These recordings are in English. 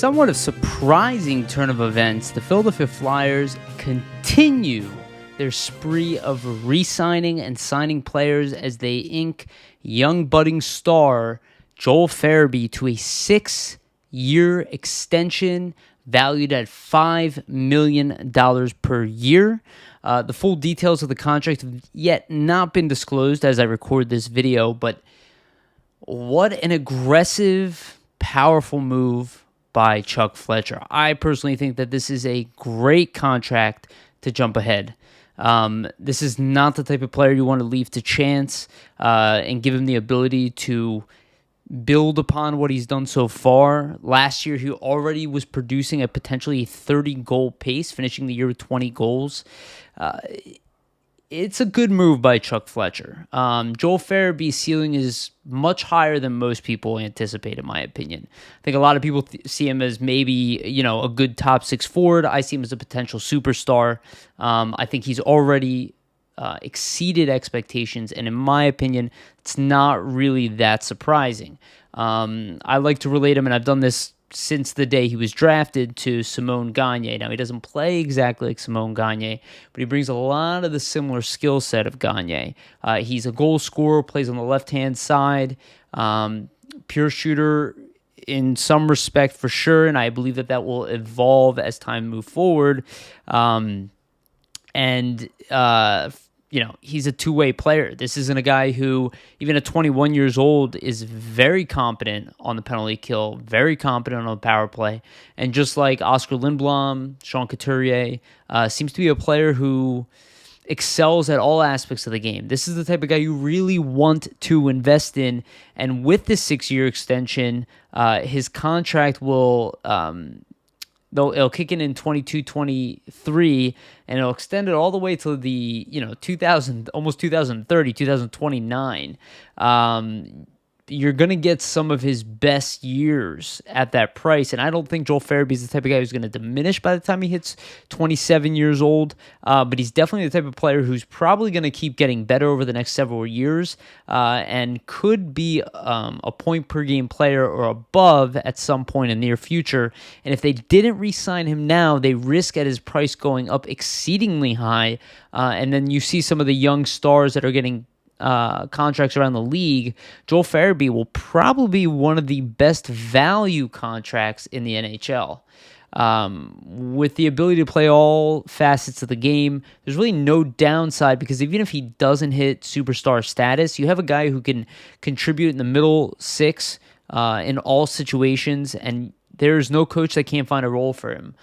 somewhat of surprising turn of events, the Philadelphia Flyers continue their spree of re-signing and signing players as they ink young budding star Joel Farabee to a 6-year extension valued at $5 million per year. The full details of the contract have yet not been disclosed as I record this video, but what an aggressive, powerful move by Chuck Fletcher. I personally think that this is a great contract to jump ahead. This is not the type of player you want to leave to chance and give him the ability to build upon what he's done so far. Last year, he already was producing a potentially 30-goal pace, finishing the year with 20 goals. It's a good move by Chuck Fletcher. Joel Farabee's ceiling is much higher than most people anticipate, in my opinion. I think a lot of people see him as maybe, a good top six forward. I see him as a potential superstar. I think he's already exceeded expectations, and in my opinion, it's not really that surprising. I like to relate him, and I've done this since the day he was drafted, to Simon Gagne. Now, he doesn't play exactly like Simon Gagne, but he brings a lot of the similar skill set of Gagne. He's a goal scorer, plays on the left-hand side, pure shooter in some respect for sure, and I believe that will evolve as time moves forward. He's a two-way player. This isn't a guy who, even at 21 years old, is very competent on the penalty kill, very competent on the power play. And just like Oscar Lindblom, Sean Couturier, seems to be a player who excels at all aspects of the game. This is the type of guy you really want to invest in. And with this 6-year extension, his contract will... it'll kick in 22-23, and it'll extend it all the way to the 2030, 2029. You're going to get some of his best years at that price, and I don't think Joel Farabee is the type of guy who's going to diminish by the time he hits 27 years old, but he's definitely the type of player who's probably going to keep getting better over the next several years and could be a point-per-game player or above at some point in the near future. And if they didn't re-sign him now, they risk at his price going up exceedingly high, and then you see some of the young stars that are getting contracts around the league. Joel Farabee will probably be one of the best value contracts in the NHL. With the ability to play all facets of the game, there's really no downside, because even if he doesn't hit superstar status, you have a guy who can contribute in the middle six in all situations, and there's no coach that can't find a role for him.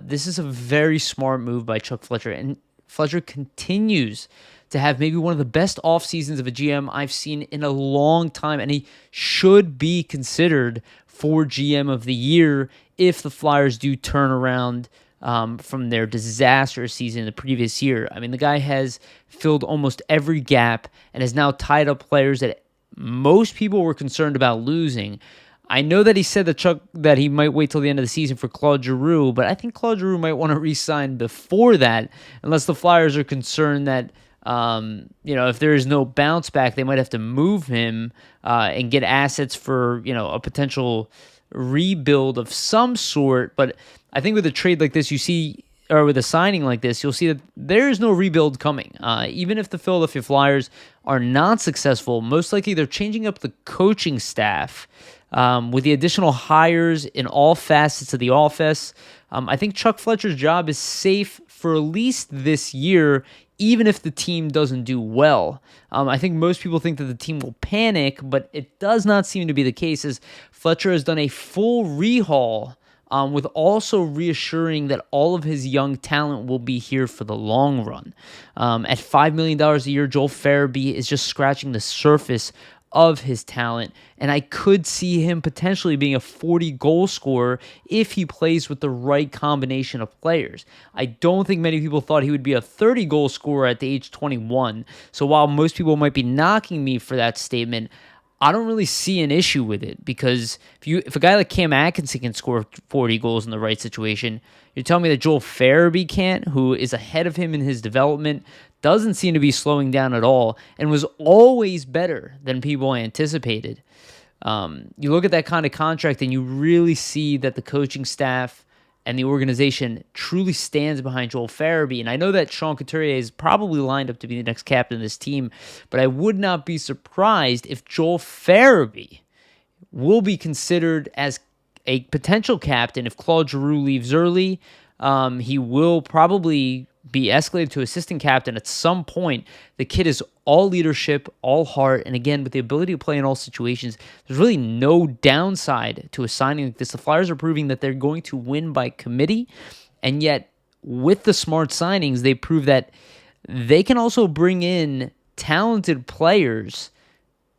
This is a very smart move by Chuck Fletcher, and Fletcher continues to have maybe one of the best off seasons of a GM I've seen in a long time, and he should be considered for GM of the year if the Flyers do turn around from their disastrous season the previous year. I mean, the guy has filled almost every gap and has now tied up players that most people were concerned about losing. I know that he said that he might wait till the end of the season for Claude Giroux, but I think Claude Giroux might want to re-sign before that, unless the Flyers are concerned that if there is no bounce back, they might have to move him and get assets for, a potential rebuild of some sort. But I think with a trade like this, or with a signing like this, you'll see that there is no rebuild coming. Even if the Philadelphia Flyers are not successful, most likely they're changing up the coaching staff with the additional hires in all facets of the office. I think Chuck Fletcher's job is safe for at least this year, even if the team doesn't do well. I think most people think that the team will panic, but it does not seem to be the case, as Fletcher has done a full rehaul with also reassuring that all of his young talent will be here for the long run. At $5 million a year, Joel Farabee is just scratching the surface of his talent, and I could see him potentially being a 40-goal scorer if he plays with the right combination of players. I don't think many people thought he would be a 30-goal scorer at the age 21, so while most people might be knocking me for that statement, I don't really see an issue with it, because if a guy like Cam Atkinson can score 40 goals in the right situation, you're telling me that Joel Farabee can't, who is ahead of him in his development, doesn't seem to be slowing down at all, and was always better than people anticipated. You look at that kind of contract and you really see that the coaching staff and the organization truly stands behind Joel Farabee. And I know that Sean Couturier is probably lined up to be the next captain of this team, but I would not be surprised if Joel Farabee will be considered as a potential captain if Claude Giroux leaves early. He will probably be escalated to assistant captain at some point. The kid is all leadership, all heart, and again, with the ability to play in all situations, there's really no downside to a signing like this. The Flyers are proving that they're going to win by committee, and yet with the smart signings, they prove that they can also bring in talented players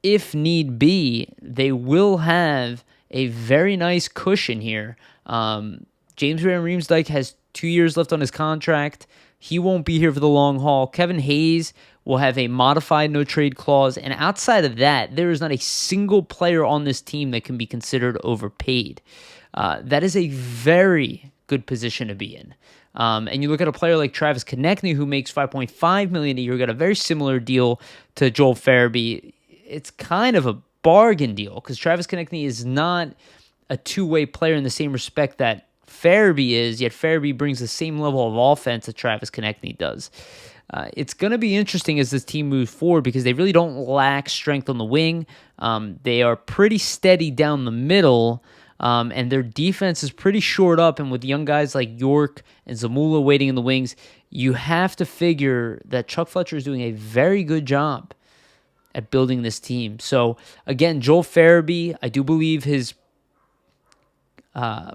if need be. They will have a very nice cushion here. James Van Riemsdyk has 2 years left on his contract. He won't be here for the long haul. Kevin Hayes will have a modified no-trade clause. And outside of that, there is not a single player on this team that can be considered overpaid. That is a very good position to be in. And you look at a player like Travis Konechny, who makes $5.5 million a year, got a very similar deal to Joel Farabee. It's kind of a bargain deal because Travis Konechny is not a two-way player in the same respect that Farabee is, yet Farabee brings the same level of offense that Travis Konechny does. It's going to be interesting as this team moves forward because they really don't lack strength on the wing. They are pretty steady down the middle, and their defense is pretty shored up. And with young guys like York and Zamula waiting in the wings, you have to figure that Chuck Fletcher is doing a very good job at building this team. So, again, Joel Farabee, I do believe his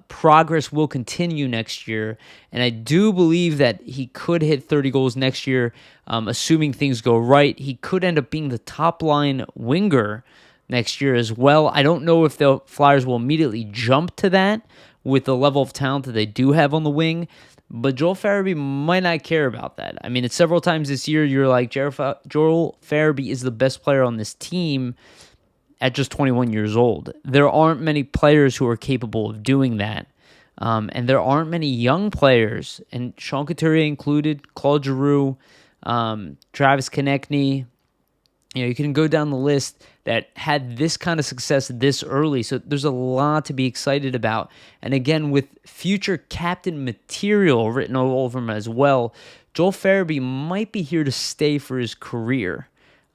progress will continue next year, and I do believe that he could hit 30 goals next year, assuming things go right. He could end up being the top-line winger next year as well. I don't know if the Flyers will immediately jump to that with the level of talent that they do have on the wing, but Joel Farabee might not care about that. I mean, it's several times this year you're like, Joel Farabee is the best player on this team at just 21 years old. There aren't many players who are capable of doing that. And there aren't many young players, and Sean Couturier included, Claude Giroux, Travis Konechny. You can go down the list that had this kind of success this early. So there's a lot to be excited about. And again, with future captain material written all over him as well, Joel Farabee might be here to stay for his career.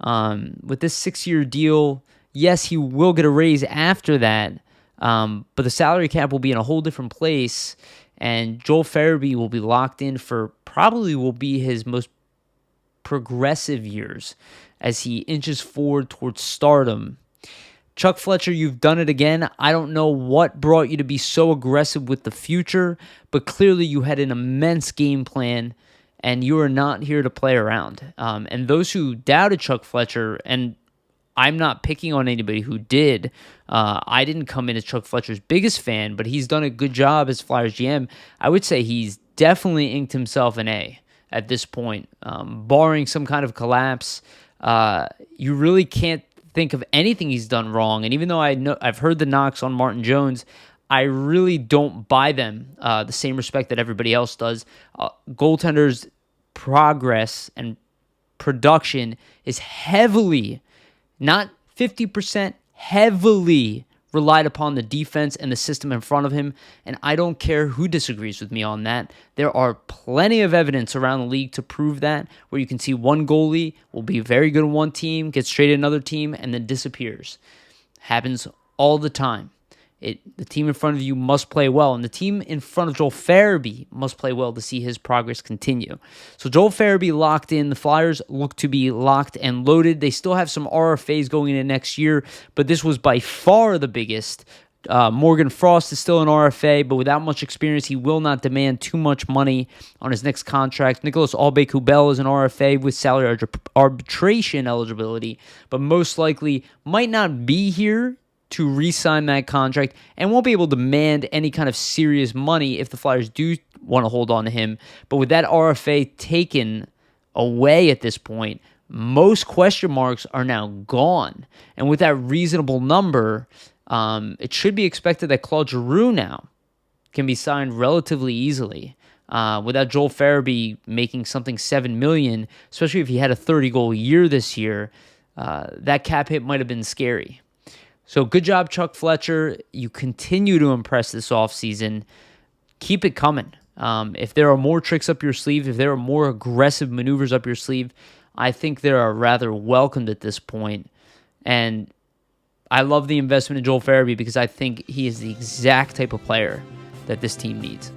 With this 6-year deal, yes, he will get a raise after that, but the salary cap will be in a whole different place, and Joel Farabee will be locked in for probably will be his most progressive years as he inches forward towards stardom. Chuck Fletcher, you've done it again. I don't know what brought you to be so aggressive with the future, but clearly you had an immense game plan, and you are not here to play around. And those who doubted Chuck Fletcher, and I'm not picking on anybody who did. I didn't come in as Chuck Fletcher's biggest fan, but he's done a good job as Flyers GM. I would say he's definitely inked himself an A at this point. Barring some kind of collapse, you really can't think of anything he's done wrong. And even though I've heard the knocks on Martin Jones, I really don't buy them the same respect that everybody else does. Goaltenders' progress and production is heavily, not 50%, heavily relied upon the defense and the system in front of him, and I don't care who disagrees with me on that. There are plenty of evidence around the league to prove that, where you can see one goalie will be very good on one team, gets traded to another team, and then disappears. Happens all the time. The team in front of you must play well, and the team in front of Joel Farabee must play well to see his progress continue. So Joel Farabee locked in. The Flyers look to be locked and loaded. They still have some RFAs going into next year, but this was by far the biggest. Morgan Frost is still an RFA, but without much experience, he will not demand too much money on his next contract. Nicholas Aube-Kubel is an RFA with salary arbitration eligibility, but most likely might not be here to re-sign that contract and won't be able to demand any kind of serious money if the Flyers do want to hold on to him. But with that RFA taken away at this point, most question marks are now gone. And with that reasonable number, it should be expected that Claude Giroux now can be signed relatively easily without Joel Farabee making something $7 million, especially if he had a 30-goal year this year. That cap hit might have been scary. So good job, Chuck Fletcher. You continue to impress this offseason. Keep it coming. If there are more tricks up your sleeve, if there are more aggressive maneuvers up your sleeve, I think they are rather welcomed at this point. And I love the investment in Joel Farabee because I think he is the exact type of player that this team needs.